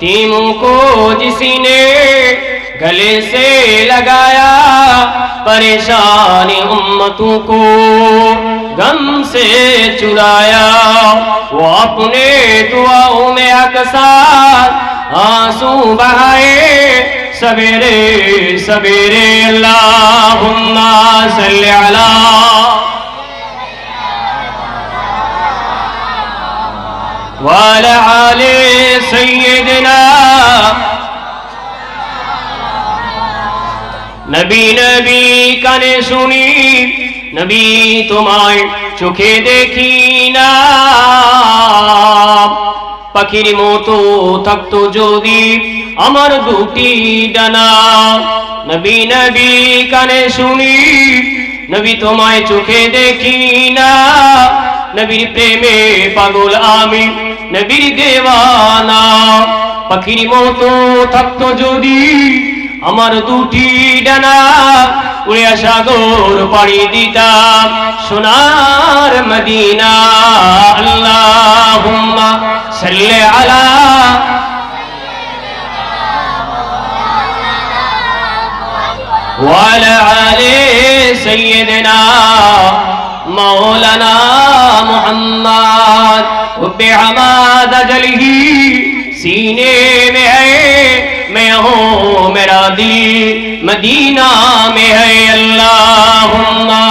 यतीमों को जिसने गले से लगाया, परेशानी उम्मतों को गम से चुराया, वो अपने दुआओं में अक्सर आंसू बहाए सवेरे सवेरे। अल्लाहुम्मा सल्ली अला वाला आले सय्यदना। नबी नबी काने শুনি, নবী তোমায় চোখে দেখি না। পাখির মতো থাকতো যদি আমার দুটি ডানা। নবী নবী কানে শুনি, নবী তোমায় চোখে দেখি না। নবীর প্রেমে পাগল আমি, নবীর দেওয়ানা। পাখির মতো থাকতো যদি আমার দুটি ডানা, উড়ে সাগর পাড়ি দিতাম সোনার মদিনা। আল্লাহুম্মা সাল্লি আলা ওয়ালা আলি সাইয়্যিদিনা मौलाना मोहम्मद। बेअमाद जलही सीने में है, मैं हूँ मेरा दिल मदीना में है। अल्लाहुम्मा